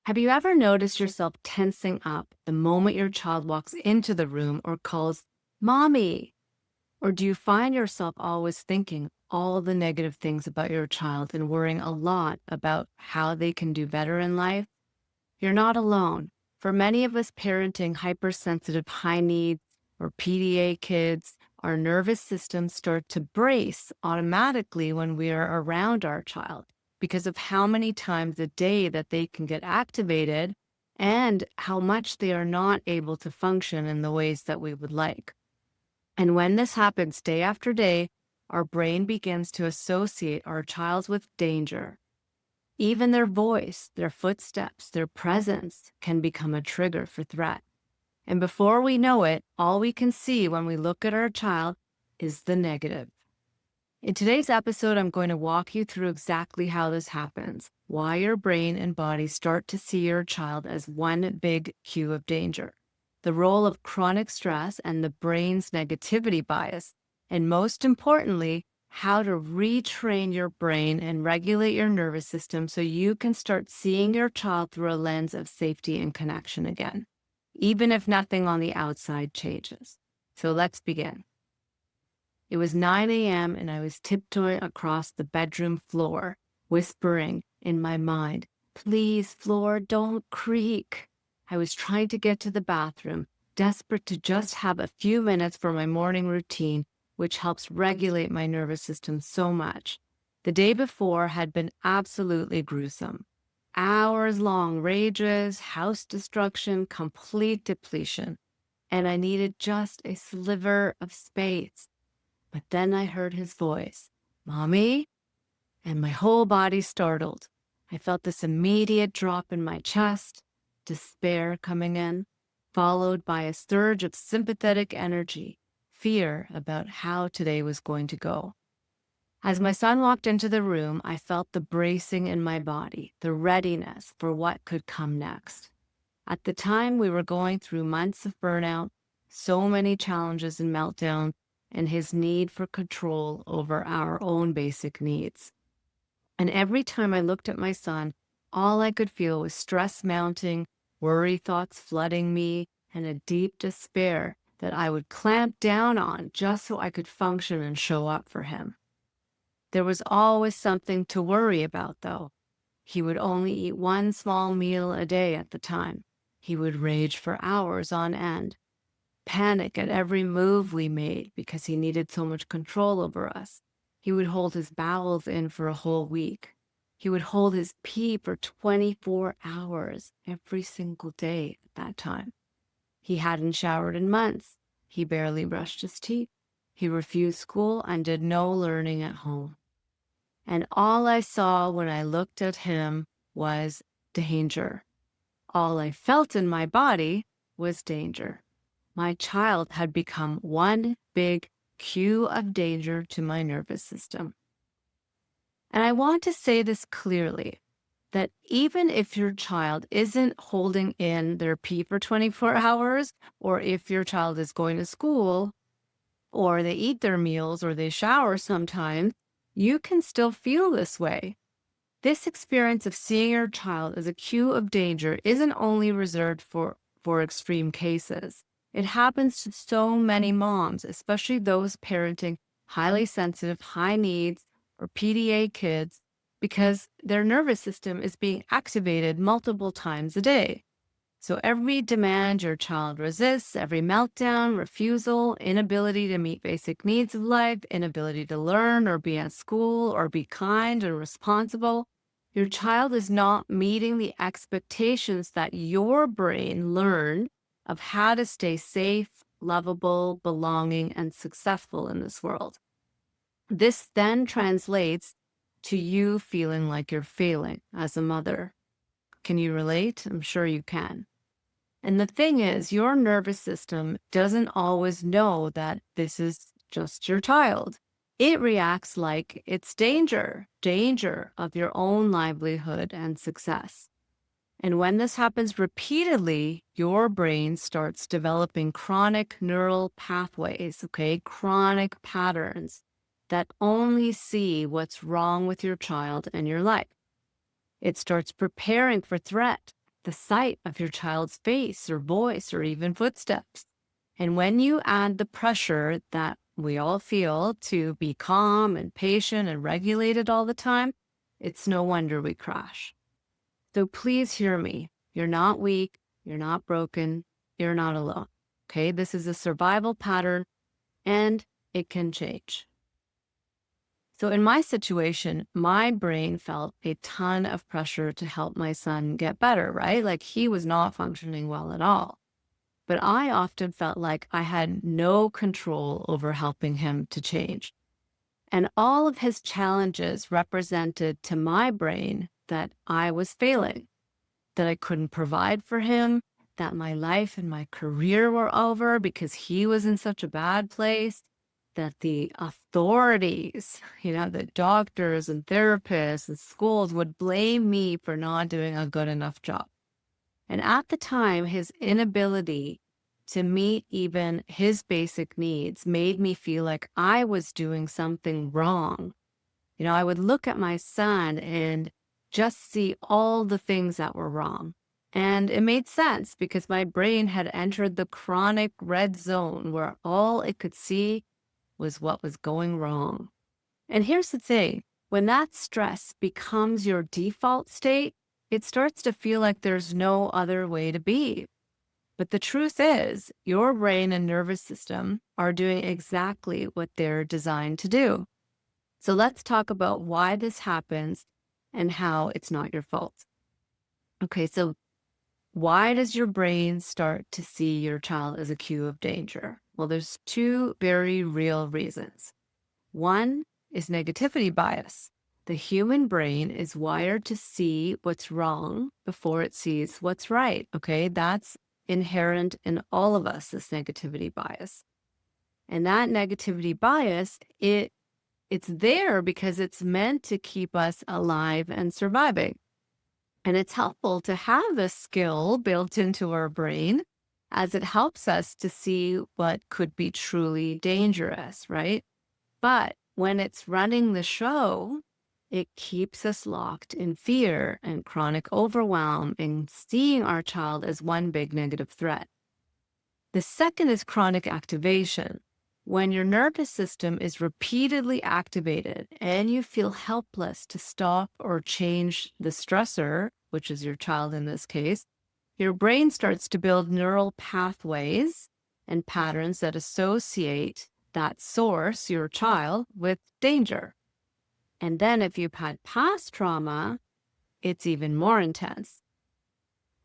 Have you ever noticed yourself tensing up the moment your child walks into the room or calls, Mommy? Or do you find yourself always thinking all the negative things about your child and worrying a lot about how they can do better in life? You're not alone. For many of us parenting hypersensitive high needs or PDA kids, our nervous systems start to brace automatically when we are around our child because of how many times a day that they can get activated and how much they are not able to function in the ways that we would like. And when this happens day after day, our brain begins to associate our child with danger. Even their voice, their footsteps, their presence can become a trigger for threat. And before we know it, all we can see when we look at our child is the negative. In today's episode, I'm going to walk you through exactly how this happens, why your brain and body start to see your child as one big cue of danger, the role of chronic stress and the brain's negativity bias, and most importantly, how to retrain your brain and regulate your nervous system so you can start seeing your child through a lens of safety and connection again, even if nothing on the outside changes. So let's begin. It was 9 a.m. and I was tiptoeing across the bedroom floor, whispering in my mind, "Please, floor, don't creak." I was trying to get to the bathroom, desperate to just have a few minutes for my morning routine, which helps regulate my nervous system so much. The day before had been absolutely gruesome. Hours-long rages, house destruction, complete depletion, and I needed just a sliver of space. But then I heard his voice, "Mommy?" And my whole body startled. I felt this immediate drop in my chest, despair coming in, followed by a surge of sympathetic energy, fear about how today was going to go. As my son walked into the room, I felt the bracing in my body, the readiness for what could come next. At the time, we were going through months of burnout, so many challenges and meltdowns, and his need for control over our own basic needs. And every time I looked at my son, all I could feel was stress mounting, worry thoughts flooding me, and a deep despair that I would clamp down on just so I could function and show up for him. There was always something to worry about, though. He would only eat one small meal a day at the time. He would rage for hours on end, panic at every move we made because he needed so much control over us. He would hold his bowels in for a whole week. He would hold his pee for 24 hours every single day at that time. He hadn't showered in months. He barely brushed his teeth. He refused school and did no learning at home. And all I saw when I looked at him was danger. All I felt in my body was danger. My child had become one big cue of danger to my nervous system. And I want to say this clearly, that even if your child isn't holding in their pee for 24 hours, or if your child is going to school, or they eat their meals, or they shower sometimes, you can still feel this way. This experience of seeing your child as a cue of danger isn't only reserved for extreme cases. It happens to so many moms, especially those parenting highly sensitive, high needs, or PDA kids, because their nervous system is being activated multiple times a day. So every demand your child resists, every meltdown, refusal, inability to meet basic needs of life, inability to learn or be at school or be kind or responsible, your child is not meeting the expectations that your brain learned of how to stay safe, lovable, belonging, and successful in this world. This then translates to you feeling like you're failing as a mother. Can you relate? I'm sure you can. And the thing is, your nervous system doesn't always know that this is just your child. It reacts like it's danger of your own livelihood and success. And when this happens repeatedly, your brain starts developing chronic neural pathways, chronic patterns that only see what's wrong with your child and your life. It starts preparing for threat, the sight of your child's face or voice or even footsteps. And when you add the pressure that we all feel to be calm and patient and regulated all the time, it's no wonder we crash. So please hear me. You're not weak. You're not broken. You're not alone. Okay. This is a survival pattern and it can change. So in my situation, my brain felt a ton of pressure to help my son get better, right? Like he was not functioning well at all. But I often felt like I had no control over helping him to change. And all of his challenges represented to my brain that I was failing, that I couldn't provide for him, that my life and my career were over because he was in such a bad place, that the authorities, the doctors and therapists and schools would blame me for not doing a good enough job. And at the time, his inability to meet even his basic needs made me feel like I was doing something wrong. I would look at my son and just see all the things that were wrong. And it made sense because my brain had entered the chronic red zone where all it could see was what was going wrong. And here's the thing, when that stress becomes your default state, it starts to feel like there's no other way to be. But the truth is, your brain and nervous system are doing exactly what they're designed to do. So let's talk about why this happens and how it's not your fault. Okay, so why does your brain start to see your child as a cue of danger? Well, there's two very real reasons. One is negativity bias. The human brain is wired to see what's wrong before it sees what's right. Okay, that's inherent in all of us, this negativity bias. And that negativity bias, it's there because it's meant to keep us alive and surviving. And it's helpful to have this skill built into our brain as it helps us to see what could be truly dangerous, right? But when it's running the show, it keeps us locked in fear and chronic overwhelm and seeing our child as one big negative threat. The second is chronic activation. When your nervous system is repeatedly activated and you feel helpless to stop or change the stressor, which is your child in this case, your brain starts to build neural pathways and patterns that associate that source, your child, with danger. And then if you've had past trauma, it's even more intense.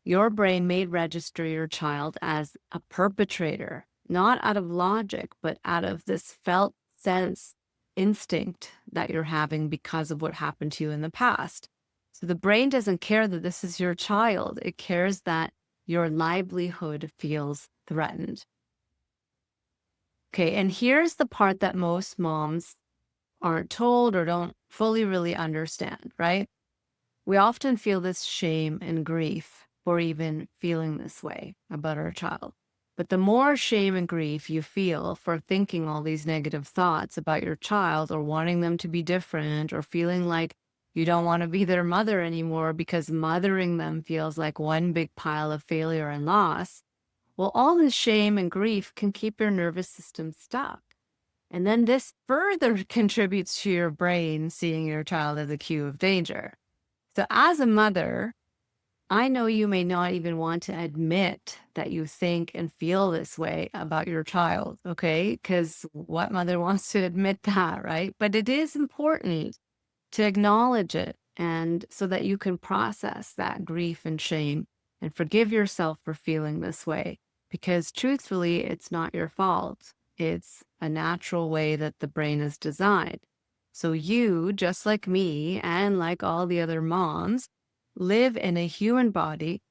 Your brain may register your child as a perpetrator, not out of logic, but out of this felt sense instinct that you're having because of what happened to you in the past. So the brain doesn't care that this is your child. It cares that your livelihood feels threatened. Okay, and here's the part that most moms aren't told or don't fully really understand, right? We often feel this shame and grief for even feeling this way about our child. But the more shame and grief you feel for thinking all these negative thoughts about your child or wanting them to be different or feeling like you don't want to be their mother anymore because mothering them feels like one big pile of failure and loss, well, all this shame and grief can keep your nervous system stuck. And then this further contributes to your brain seeing your child as a cue of danger. So as a mother, I know you may not even want to admit that you think and feel this way about your child, okay? Because what mother wants to admit that, right? But it is important to acknowledge it and so that you can process that grief and shame and forgive yourself for feeling this way. Because truthfully, it's not your fault. It's a natural way that the brain is designed. So you, just like me and like all the other moms, live in a human body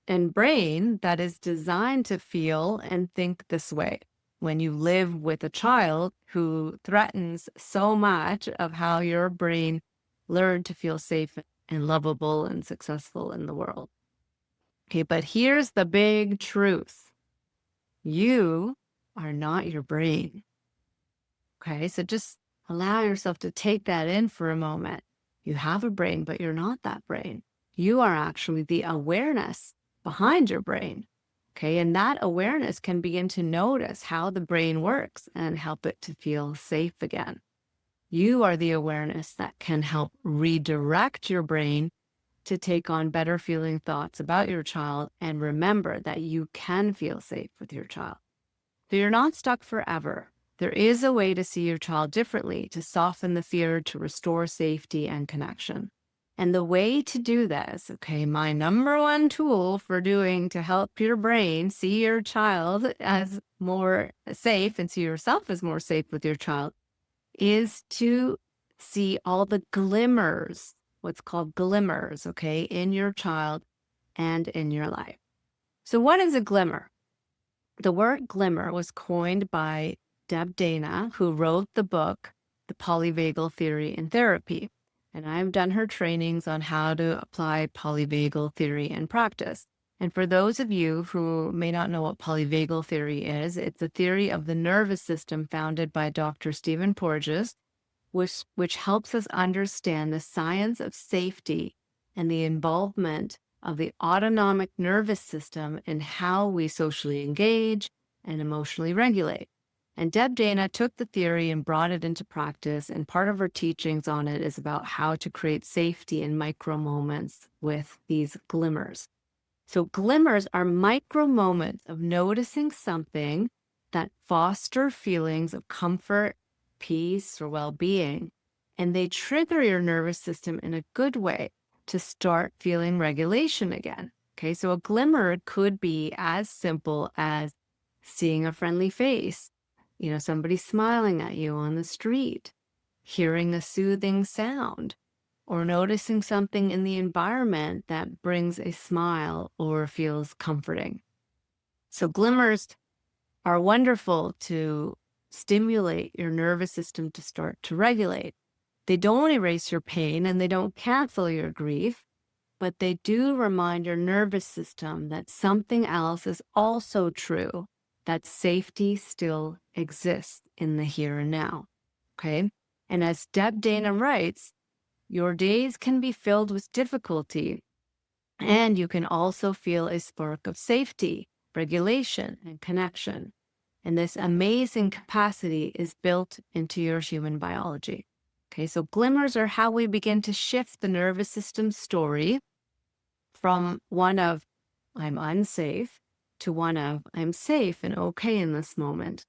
and brain that is designed to feel and think this way. When you live with a child who threatens so much of how your brain learned to feel safe and lovable and successful in the world. Okay, but here's the big truth. You are not your brain. Okay, so just allow yourself to take that in for a moment. You have a brain, but you're not that brain. You are actually the awareness behind your brain. Okay. And that awareness can begin to notice how the brain works and help it to feel safe again. You are the awareness that can help redirect your brain to take on better feeling thoughts about your child and remember that you can feel safe with your child. So you're not stuck forever. There is a way to see your child differently, to soften the fear, to restore safety and connection. And the way to do this, okay, my number one tool for doing to help your brain see your child as more safe and see yourself as more safe with your child is to see all the glimmers, what's called glimmers, okay, in your child and in your life. So what is a glimmer? The word glimmer was coined by Deb Dana, who wrote the book, The Polyvagal Theory in Therapy. And I've done her trainings on how to apply polyvagal theory in practice. And for those of you who may not know what polyvagal theory is, it's a theory of the nervous system founded by Dr. Stephen Porges, which helps us understand the science of safety and the involvement of the autonomic nervous system in how we socially engage and emotionally regulate. And Deb Dana took the theory and brought it into practice, and part of her teachings on it is about how to create safety in micro moments with these glimmers. So glimmers are micro moments of noticing something that foster feelings of comfort, peace, or well-being, and they trigger your nervous system in a good way to start feeling regulation again. Okay, so a glimmer could be as simple as seeing a friendly face, somebody smiling at you on the street, hearing a soothing sound, or noticing something in the environment that brings a smile or feels comforting. So glimmers are wonderful to stimulate your nervous system to start to regulate. They don't erase your pain and they don't cancel your grief, but they do remind your nervous system that something else is also true, that safety still exists in the here and now. Okay. And as Deb Dana writes, your days can be filled with difficulty, and you can also feel a spark of safety, regulation, and connection. And this amazing capacity is built into your human biology. Okay, so glimmers are how we begin to shift the nervous system story from one of I'm unsafe to one of I'm safe and okay in this moment.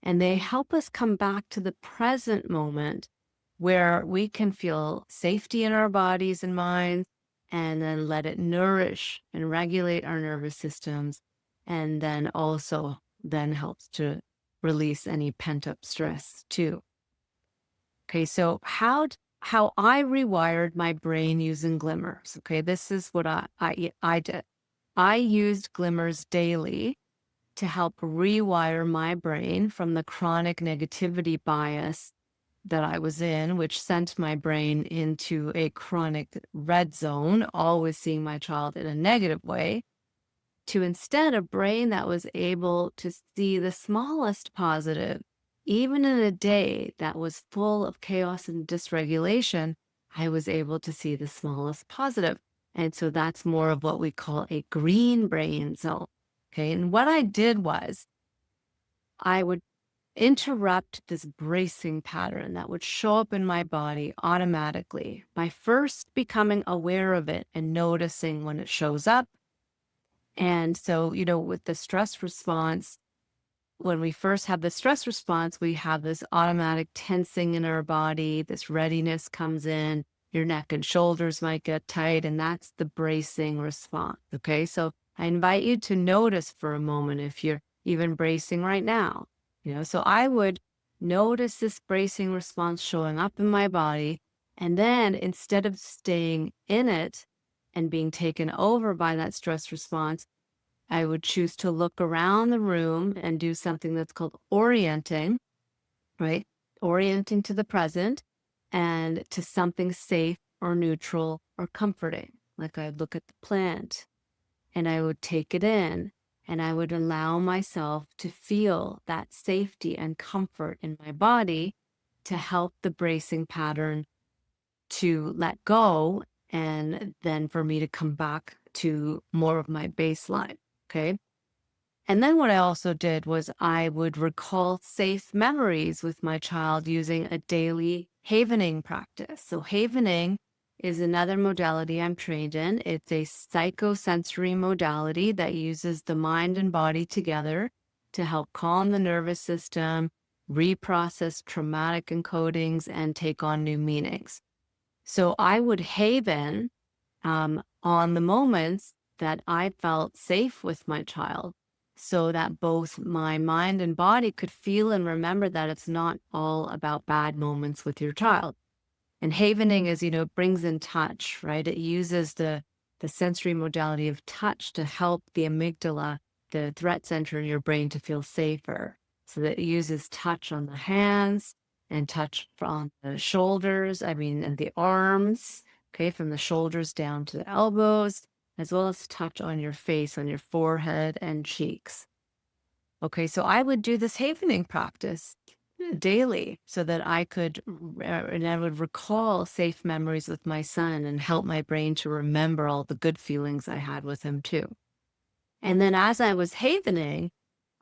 And they help us come back to the present moment where we can feel safety in our bodies and minds, and then let it nourish and regulate our nervous systems, and then also then helps to release any pent-up stress too. Okay, so how I rewired my brain using glimmers. Okay, this is what I did. I used glimmers daily to help rewire my brain from the chronic negativity bias that I was in, which sent my brain into a chronic red zone, always seeing my child in a negative way, to instead a brain that was able to see the smallest positive. Even in a day that was full of chaos and dysregulation, I was able to see the smallest positive. And so that's more of what we call a green brain zone. Okay. And what I did was I would interrupt this bracing pattern that would show up in my body automatically by first becoming aware of it and noticing when it shows up. And so, with the stress response, when we first have the stress response, we have this automatic tensing in our body, this readiness comes in, your neck and shoulders might get tight, and that's the bracing response. Okay, so I invite you to notice for a moment if you're even bracing right now. So I would notice this bracing response showing up in my body, and then instead of staying in it and being taken over by that stress response, I would choose to look around the room and do something that's called orienting, right? Orienting to the present and to something safe or neutral or comforting. Like I'd look at the plant and I would take it in and I would allow myself to feel that safety and comfort in my body to help the bracing pattern to let go and then for me to come back to more of my baseline. Okay. And then what I also did was I would recall safe memories with my child using a daily havening practice. So, havening is another modality I'm trained in. It's a psychosensory modality that uses the mind and body together to help calm the nervous system, reprocess traumatic encodings, and take on new meanings. So, I would haven on the moments that I felt safe with my child so that both my mind and body could feel and remember that it's not all about bad moments with your child. And havening is, brings in touch, right? It uses the sensory modality of touch to help the amygdala, the threat center in your brain, to feel safer. So that it uses touch on the hands and touch on the shoulders, and the arms, okay, from the shoulders down to the elbows, as well as touch on your face, on your forehead and cheeks. Okay, so I would do this havening practice daily so that and I would recall safe memories with my son and help my brain to remember all the good feelings I had with him too. And then as I was havening,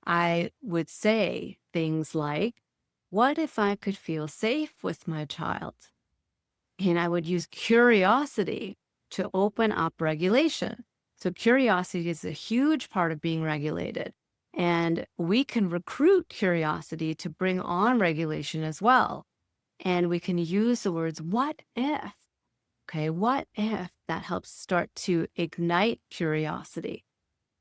I would say things like, what if I could feel safe with my child? And I would use curiosity to open up regulation. So curiosity is a huge part of being regulated. And we can recruit curiosity to bring on regulation as well. And we can use the words, what if? Okay, what if? That helps start to ignite curiosity.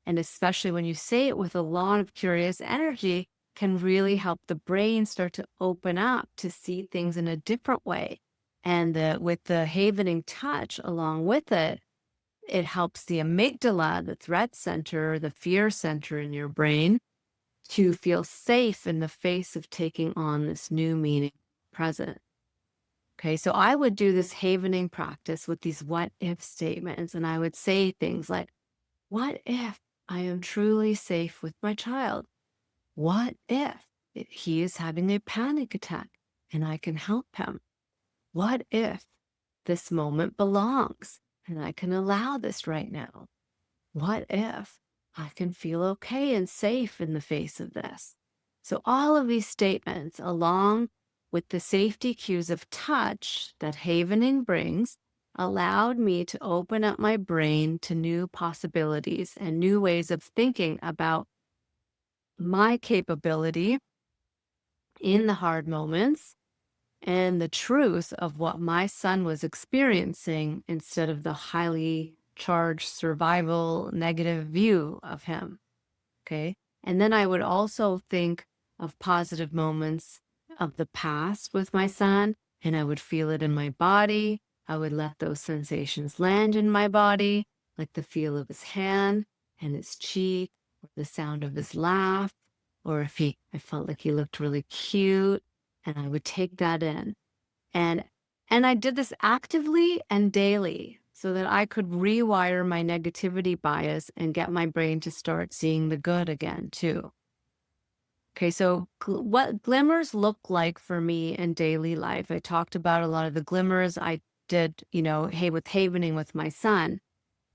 And especially when you say it with a lot of curious energy, can really help the brain start to open up to see things in a different way. And with the havening touch along with it, it helps the amygdala, the threat center, the fear center in your brain, to feel safe in the face of taking on this new meaning present. Okay, so I would do this havening practice with these what if statements, and I would say things like, what if I am truly safe with my child? What if he is having a panic attack and I can help him? What if this moment belongs and I can allow this right now? What if I can feel okay and safe in the face of this? So, all of these statements, along with the safety cues of touch that havening brings, allowed me to open up my brain to new possibilities and new ways of thinking about my capability in the hard moments and the truth of what my son was experiencing instead of the highly charged survival negative view of him. Okay. And then I would also think of positive moments of the past with my son, and I would feel it in my body. I would let those sensations land in my body, like the feel of his hand and his cheek, or the sound of his laugh, or if I felt like he looked really cute, and I would take that in. And I did this actively and daily so that I could rewire my negativity bias and get my brain to start seeing the good again too. Okay, so what glimmers look like for me in daily life. I talked about a lot of the glimmers I did, hey, with havening with my son,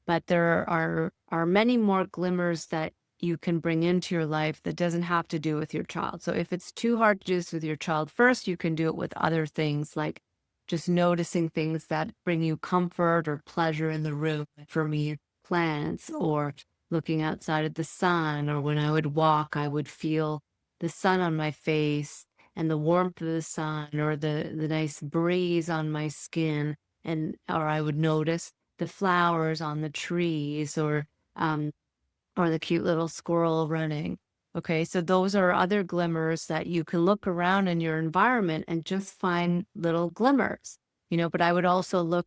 but there are many more glimmers that you can bring into your life that doesn't have to do with your child. So if it's too hard to do this with your child first, you can do it with other things, like just noticing things that bring you comfort or pleasure in the room. For me, plants, or looking outside at the sun, or when I would walk, I would feel the sun on my face and the warmth of the sun, or the nice breeze on my skin, or I would notice the flowers on the trees, or the cute little squirrel running. Okay, so those are other glimmers that you can look around in your environment and just find little glimmers. But I would also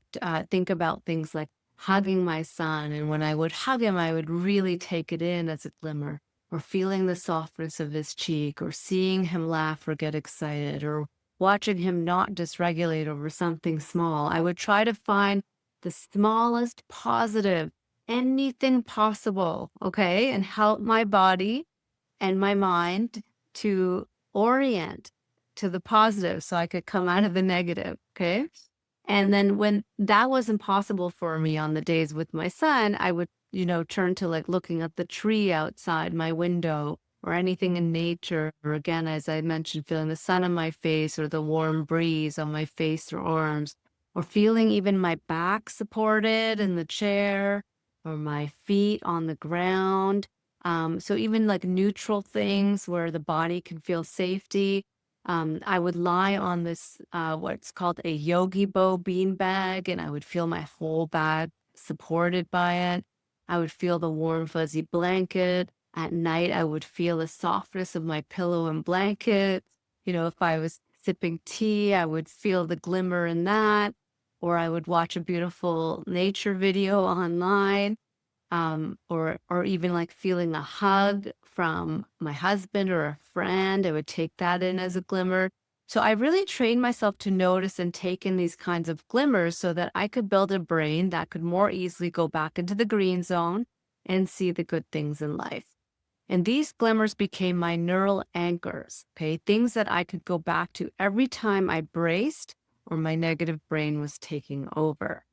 think about things like hugging my son, and when I would hug him, I would really take it in as a glimmer, or feeling the softness of his cheek, or seeing him laugh or get excited, or watching him not dysregulate over something small. I would try to find the smallest positive, anything possible, okay, and help my body and my mind to orient to the positive so I could come out of the negative, okay? And then when that wasn't possible for me on the days with my son, I would, turn to like looking at the tree outside my window or anything in nature. Or again, as I mentioned, feeling the sun on my face or the warm breeze on my face or arms, or feeling even my back supported in the chair or my feet on the ground. So even like neutral things where the body can feel safety. I would lie on this, what's called a yogi bow bean bag, and I would feel my whole back supported by it. I would feel the warm, fuzzy blanket. At night, I would feel the softness of my pillow and blanket. If I was sipping tea, I would feel the glimmer in that, or I would watch a beautiful nature video online, or even like feeling a hug from my husband or a friend. I would take that in as a glimmer. So I really trained myself to notice and take in these kinds of glimmers so that I could build a brain that could more easily go back into the green zone and see the good things in life. And these glimmers became my neural anchors, okay? Things that I could go back to every time I braced or my negative brain was taking over.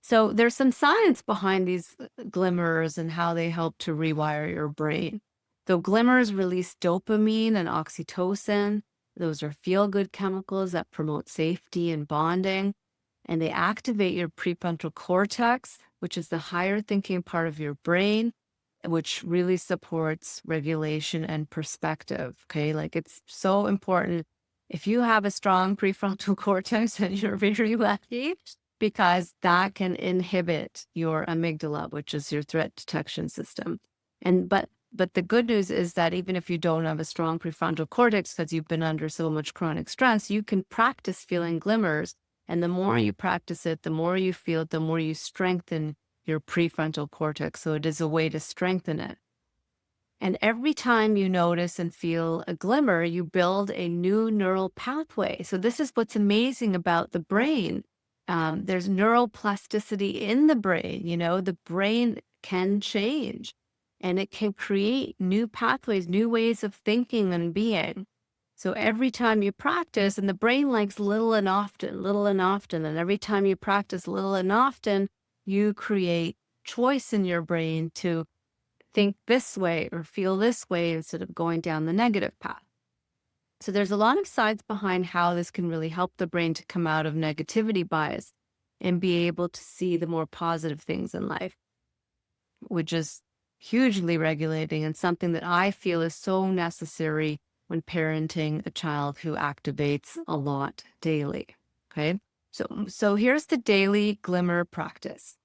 So there's some science behind these glimmers and how they help to rewire your brain. So glimmers release dopamine and oxytocin. Those are feel-good chemicals that promote safety and bonding. And they activate your prefrontal cortex, which is the higher thinking part of your brain, which really supports regulation and perspective. Okay. Like it's so important. If you have a strong prefrontal cortex, then you're very lucky because that can inhibit your amygdala, which is your threat detection system. But the good news is that even if you don't have a strong prefrontal cortex because you've been under so much chronic stress, you can practice feeling glimmers. And the more you practice it, the more you feel it, the more you strengthen your prefrontal cortex. So it is a way to strengthen it. And every time you notice and feel a glimmer, you build a new neural pathway. So this is what's amazing about the brain. There's neuroplasticity in the brain. The brain can change and it can create new pathways, new ways of thinking and being. So every time you practice, and the brain likes little and often, and every time you practice little and often, you create choice in your brain to think this way or feel this way instead of going down the negative path. So there's a lot of science behind how this can really help the brain to come out of negativity bias and be able to see the more positive things in life, which is hugely regulating and something that I feel is so necessary when parenting a child who activates a lot daily. Okay. So here's the daily glimmer practice.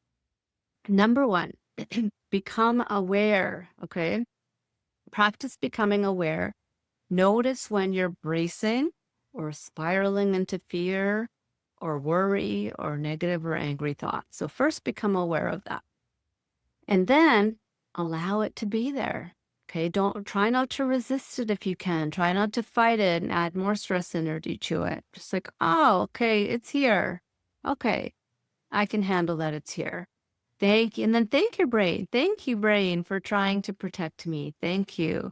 Number one, become aware. Okay. Practice becoming aware. Notice when you're bracing or spiraling into fear or worry or negative or angry thoughts. So first become aware of that. And then allow it to be there. Okay, try not to resist it if you can. Try not to fight it and add more stress energy to it. Just like, oh, okay, it's here. Okay, I can handle that it's here. Thank you. And then thank your brain. Thank you, brain, for trying to protect me. Thank you.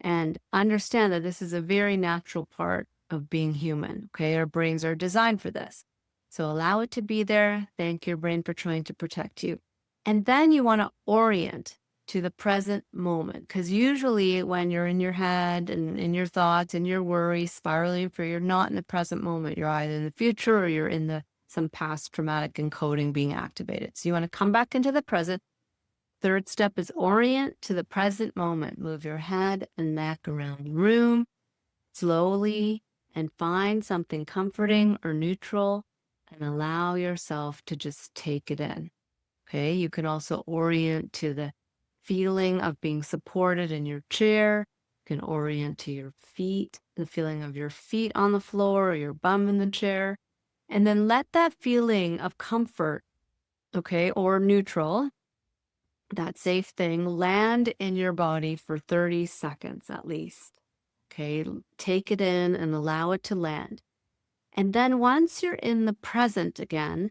And understand that this is a very natural part of being human. Okay, our brains are designed for this. So allow it to be there. Thank your brain for trying to protect you. And then you want to orient to the present moment. Because usually when you're in your head and in your thoughts and your worries spiraling for, you're not in the present moment. You're either in the future or you're in some past traumatic encoding being activated. So you want to come back into the present. Third step is orient to the present moment. Move your head and neck around the room slowly and find something comforting or neutral and allow yourself to just take it in. Okay, you can also orient to the feeling of being supported in your chair. You can orient to your feet, the feeling of your feet on the floor or your bum in the chair. And then let that feeling of comfort, okay, or neutral, that safe thing, land in your body for 30 seconds at least. Okay, take it in and allow it to land. And then once you're in the present again,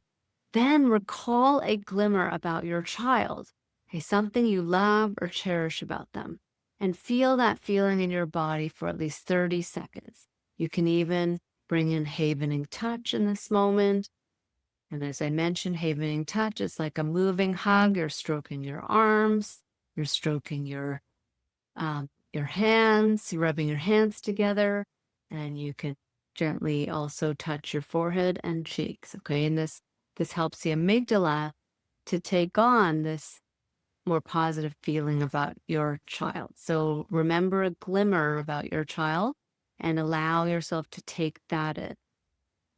then recall a glimmer about your child, okay, something you love or cherish about them, and feel that feeling in your body for at least 30 seconds. You can even Bring in havening touch in this moment. And as I mentioned, havening touch is like a moving hug. You're stroking your arms, you're stroking your hands, you're rubbing your hands together, and you can gently also touch your forehead and cheeks. Okay, and this helps the amygdala to take on this more positive feeling about your child. So remember a glimmer about your child and allow yourself to take that in.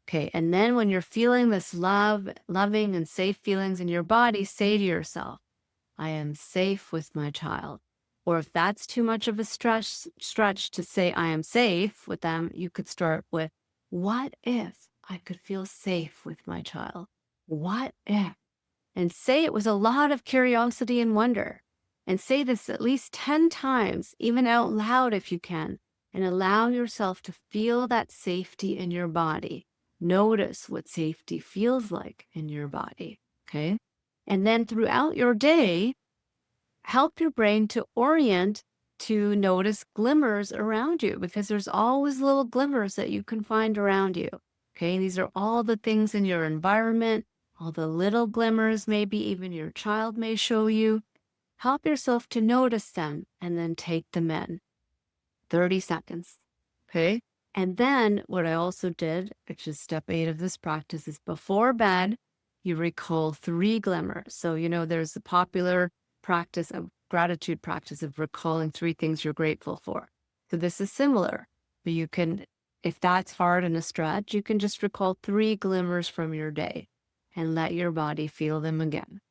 Okay, and then when you're feeling this loving and safe feelings in your body, say to yourself, I am safe with my child. Or if that's too much of a stretch to say I am safe with them, you could start with, what if I could feel safe with my child? What if? And say it with a lot of curiosity and wonder. And say this at least 10 times, even out loud if you can, and allow yourself to feel that safety in your body. Notice what safety feels like in your body, okay? And then throughout your day, help your brain to orient to notice glimmers around you, because there's always little glimmers that you can find around you, okay? These are all the things in your environment, all the little glimmers maybe even your child may show you. Help yourself to notice them and then take them in. 30 seconds, okay? And then what I also did, which is step 8 of this practice, is before bed, you recall 3 glimmers. So, there's the popular practice of gratitude practice of recalling 3 things you're grateful for. So this is similar, but you can, if that's hard and a stretch, you can just recall 3 glimmers from your day and let your body feel them again.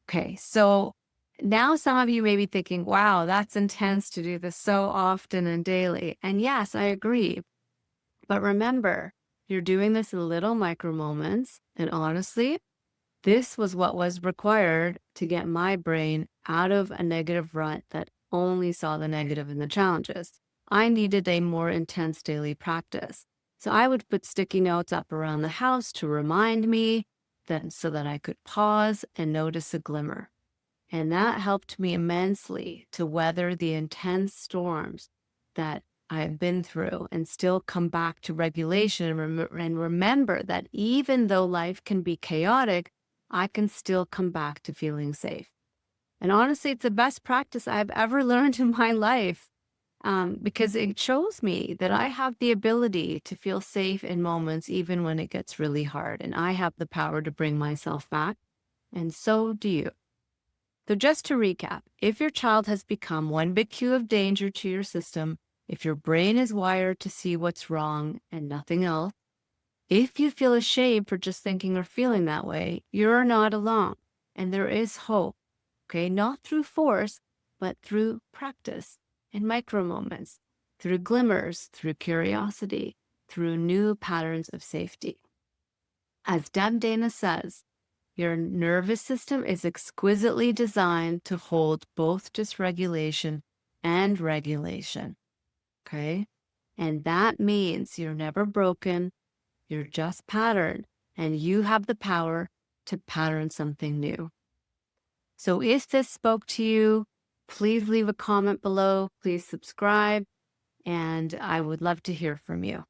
Okay, so now some of you may be thinking, wow, that's intense to do this so often and daily. And yes, I agree. But remember, you're doing this in little micro moments. And honestly, this was what was required to get my brain out of a negative rut that only saw the negative in the challenges. I needed a more intense daily practice. So I would put sticky notes up around the house to remind me so that I could pause and notice a glimmer. And that helped me immensely to weather the intense storms that I've been through and still come back to regulation and remember that even though life can be chaotic, I can still come back to feeling safe. And honestly, it's the best practice I've ever learned in my life, because it shows me that I have the ability to feel safe in moments, even when it gets really hard. And I have the power to bring myself back. And so do you. So just to recap, if your child has become one big cue of danger to your system, if your brain is wired to see what's wrong and nothing else, if you feel ashamed for just thinking or feeling that way, you're not alone. And there is hope, okay? Not through force, but through practice in micro moments, through glimmers, through curiosity, through new patterns of safety. As Deb Dana says, your nervous system is exquisitely designed to hold both dysregulation and regulation, okay? And that means you're never broken, you're just patterned, and you have the power to pattern something new. So if this spoke to you, please leave a comment below, please subscribe, and I would love to hear from you.